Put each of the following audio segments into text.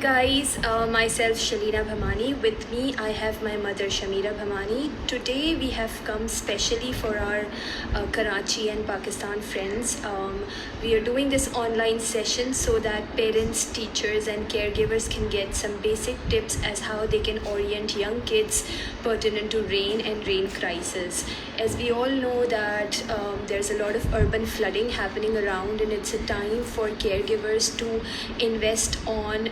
guys, myself Shalina Bhamani. With me I have my mother Shamira Bhamani. Today we have come specially for our Karachi and Pakistan friends. We are doing this online session so that parents, teachers and caregivers can get some basic tips as how they can orient young kids pertinent to rain and rain crisis. As we all know that there's a lot of urban flooding happening around, and it's a time for caregivers to invest on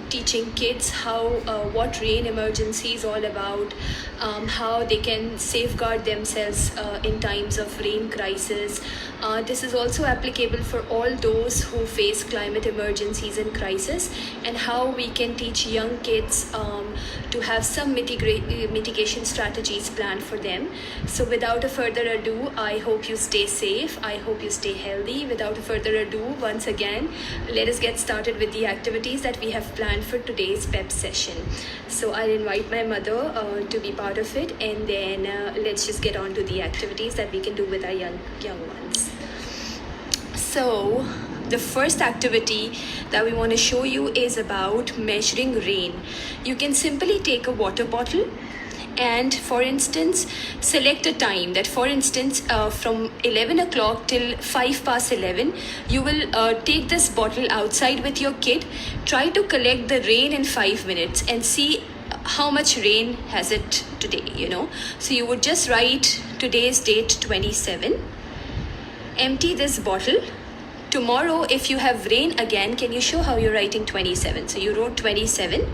teaching kids how what rain emergency is all about, how they can safeguard themselves in times of rain crisis. This is also applicable for all those who face climate emergencies and crisis, and how we can teach young kids to have some mitigation strategies planned for them. So without a further ado, I hope you stay safe. I hope you stay healthy. Without a further ado, once again, let us get started with the activities that we have planned for today's PEP session. So I'll invite my mother to be part of it, and then let's just get on to the activities that we can do with our young ones. So the first activity that we want to show you is about measuring rain. You can simply take a water bottle and, for instance, select a time that, for instance, from 11 o'clock till 5 past 11, you will take this bottle outside with your kid. Try to collect the rain in 5 minutes and see how much rain has it today. So you would just write today's date 27, empty this bottle. Tomorrow, if you have rain again, can you show how you're writing 27? So you wrote 27.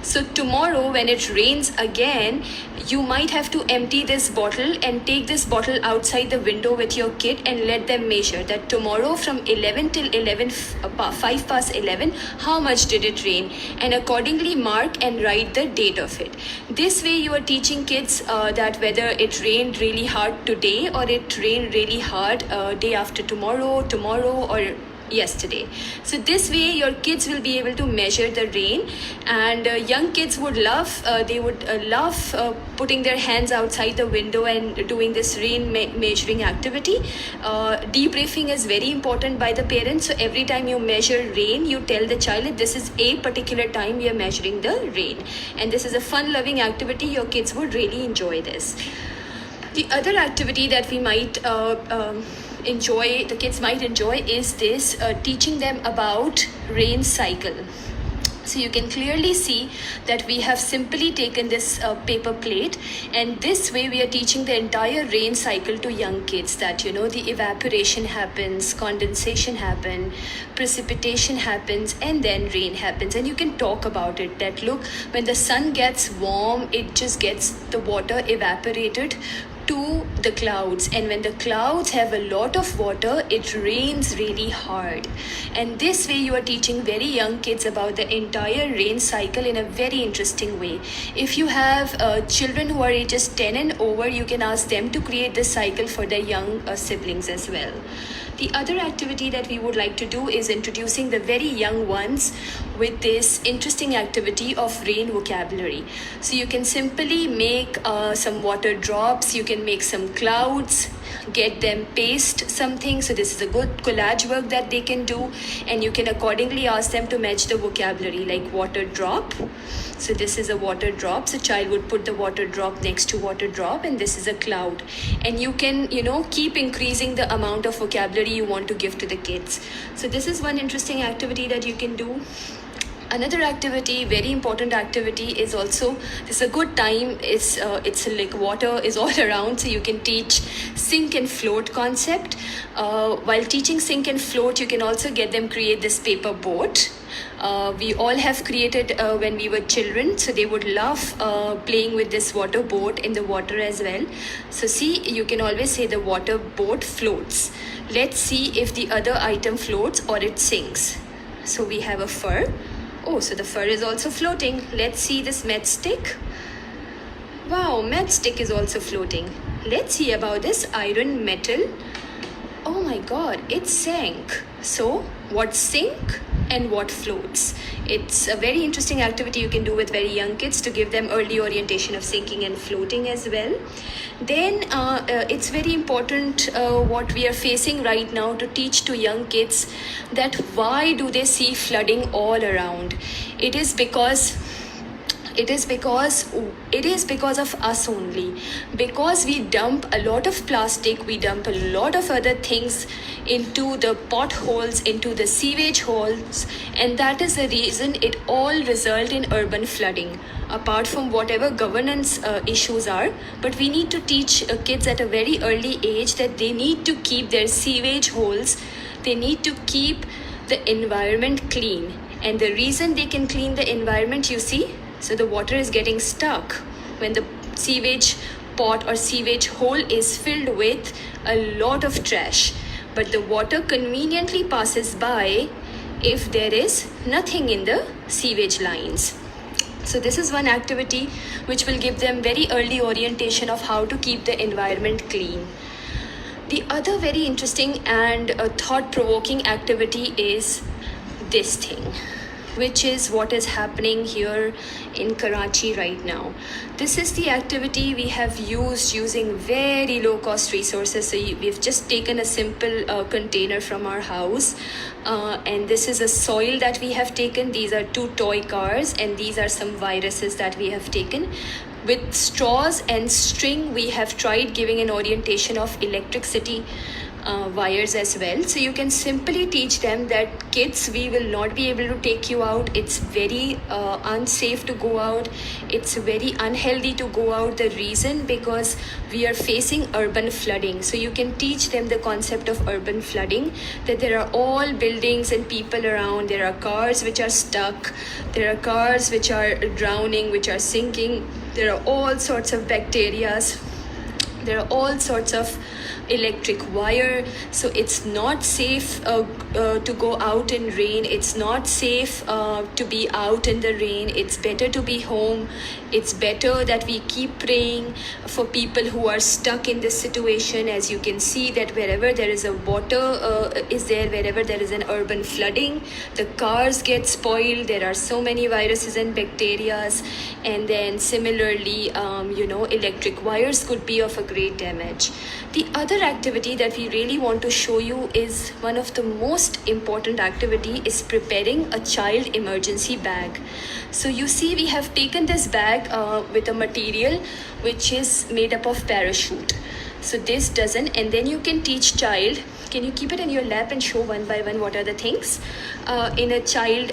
So tomorrow when it rains again, you might have to empty this bottle and take this bottle outside the window with your kid and let them measure that tomorrow from 11 till 5 past 11, how much did it rain, and accordingly mark and write the date of it. This way you are teaching kids that whether it rained really hard today or it rained really hard day after tomorrow, or yesterday. So this way your kids will be able to measure the rain, and young kids would love putting their hands outside the window and doing this rain measuring activity. Debriefing is very important by the parents. So every time you measure rain, you tell the child that this is a particular time we are measuring the rain, and this is a fun loving activity. Your kids would really enjoy this. The other activity that we might the kids might enjoy is this, teaching them about rain cycle. So you can clearly see that we have simply taken this paper plate, and this way we are teaching the entire rain cycle to young kids, that the evaporation happens, condensation happens, precipitation happens, and then rain happens. And you can talk about it, that look, when the sun gets warm, it just gets the water evaporated to the clouds, and when the clouds have a lot of water, it rains really hard. And this way you are teaching very young kids about the entire rain cycle in a very interesting way. If you have children who are ages 10 and over, you can ask them to create this cycle for their young siblings as well. The other activity that we would like to do is introducing the very young ones with this interesting activity of rain vocabulary. So you can simply make some water drops, you can make some clouds, get them paste something. So this is a good collage work that they can do, and you can accordingly ask them to match the vocabulary, like water drop. So this is a water drop, so child would put the water drop next to water drop, and this is a cloud. And you can keep increasing the amount of vocabulary you want to give to the kids. So this is one interesting activity that you can do. Another activity, very important activity, is also, this is a good time, it's like water is all around, so you can teach sink and float concept. While teaching sink and float, you can also get them create this paper boat. We all have created when we were children, so they would love playing with this water boat in the water as well. So see, you can always say the water boat floats. Let's see if the other item floats or it sinks. So we have a fur. Oh, so the fur is also floating. Let's see this matchstick. Wow, matchstick is also floating. Let's see about this iron metal. Oh my god, it sank. So what sink? and what floats. It's a very interesting activity you can do with very young kids to give them early orientation of sinking and floating as well. Then it's very important what we are facing right now to teach to young kids that why do they see flooding all around. It is because of us only, because we dump a lot of plastic, we dump a lot of other things into the potholes, into the sewage holes, and that is the reason it all result in urban flooding, apart from whatever governance issues are. But we need to teach kids at a very early age that they need to keep their sewage holes, they need to keep the environment clean. And the reason they can clean the environment, you see, so the water is getting stuck when the sewage pot or sewage hole is filled with a lot of trash. But the water conveniently passes by if there is nothing in the sewage lines. So this is one activity which will give them very early orientation of how to keep the environment clean. The other very interesting and thought-provoking activity is this thing, which is what is happening here in Karachi right now. This is the activity we have used using very low cost resources. So we've just taken a simple container from our house, and this is a soil that we have taken. These are 2 toy cars, and these are some viruses that we have taken. With straws and string, we have tried giving an orientation of electricity wires as well. So you can simply teach them that kids, we will not be able to take you out. It's very unsafe to go out. It's very unhealthy to go out. The reason, because we are facing urban flooding. So you can teach them the concept of urban flooding, that there are all buildings and people around. There are cars which are stuck. There are cars which are drowning, which are sinking. There are all sorts of bacteria. There are all sorts of electric wire. So it's not safe to go out in rain. It's not safe to be out in the rain. It's better to be home. It's better that we keep praying for people who are stuck in this situation. As you can see that wherever there is a water is there, wherever there is an urban flooding, the cars get spoiled. There are so many viruses and bacteria. And then similarly, electric wires could be of a great damage. The other activity that we really want to show you is one of the most important activity is preparing a child emergency bag. So you see, we have taken this bag with a material which is made up of parachute. So this doesn't, and then you can teach child. Can you keep it in your lap and show one by one what are the things in a child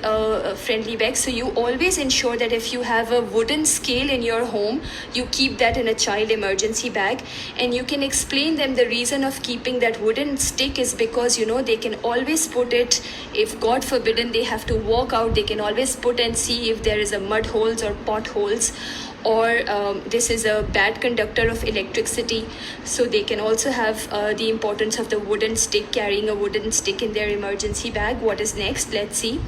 friendly bag? So you always ensure that if you have a wooden scale in your home, you keep that in a child emergency bag. And you can explain them the reason of keeping that wooden stick is because, they can always put it, if God forbidden they have to walk out, they can always put and see if there is a mud holes or potholes, or this is a bad conductor of electricity. So they can also have the importance of the wooden stick, carrying a wooden stick in their emergency bag. What is next? Let's see.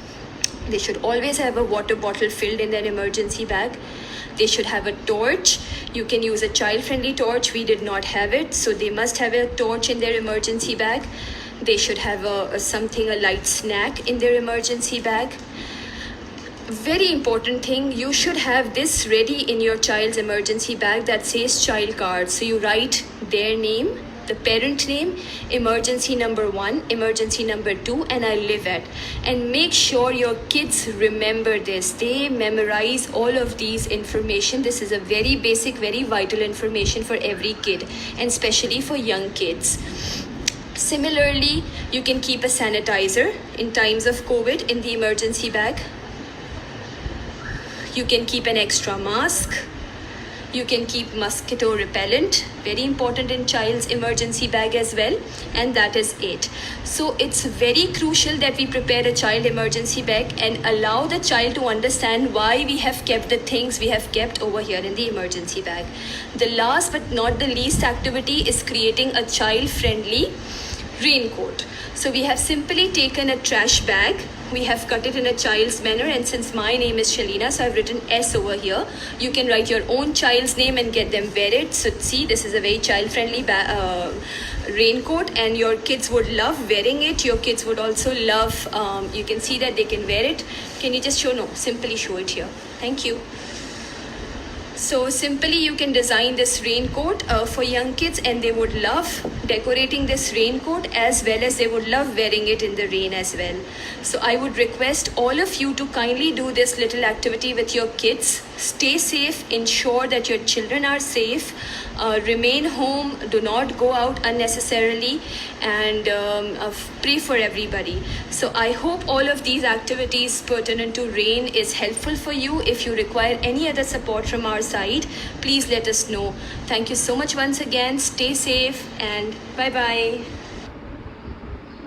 They should always have a water bottle filled in their emergency bag. They should have a torch. You can use a child-friendly torch. We did not have it, so they must have a torch in their emergency bag. They should have a light snack in their emergency bag. Very important thing, you should have this ready in your child's emergency bag that says child card. So you write their name, the parent name, emergency number 1, emergency number 2, and I live at. And make sure your kids remember this. They memorize all of these information. This is a very basic, very vital information for every kid, and especially for young kids. Similarly, you can keep a sanitizer in times of COVID in the emergency bag. You can keep an extra mask. You can keep mosquito repellent, very important in child's emergency bag as well. And that is it. So it's very crucial that we prepare a child emergency bag and allow the child to understand why we have kept the things we have kept over here in the emergency bag. The last but not the least activity is creating a child-friendly raincoat. So we have simply taken a trash bag. We have cut it in a child's manner, and since my name is Shalina, so I've written S over here. You can write your own child's name and get them wear it. So see, this is a very child-friendly raincoat, and your kids would love wearing it. Your kids would also love, you can see that they can wear it. Can you just show? No, simply show it here. Thank you. So simply you can design this raincoat for young kids, and they would love decorating this raincoat, as well as they would love wearing it in the rain as well. So I would request all of you to kindly do this little activity with your kids. Stay safe, ensure that your children are safe, remain home, do not go out unnecessarily, and pray for everybody. So I hope all of these activities pertinent to rain is helpful for you. If you require any other support from our side, please let us know. Thank you so much once again. Stay safe, and bye bye.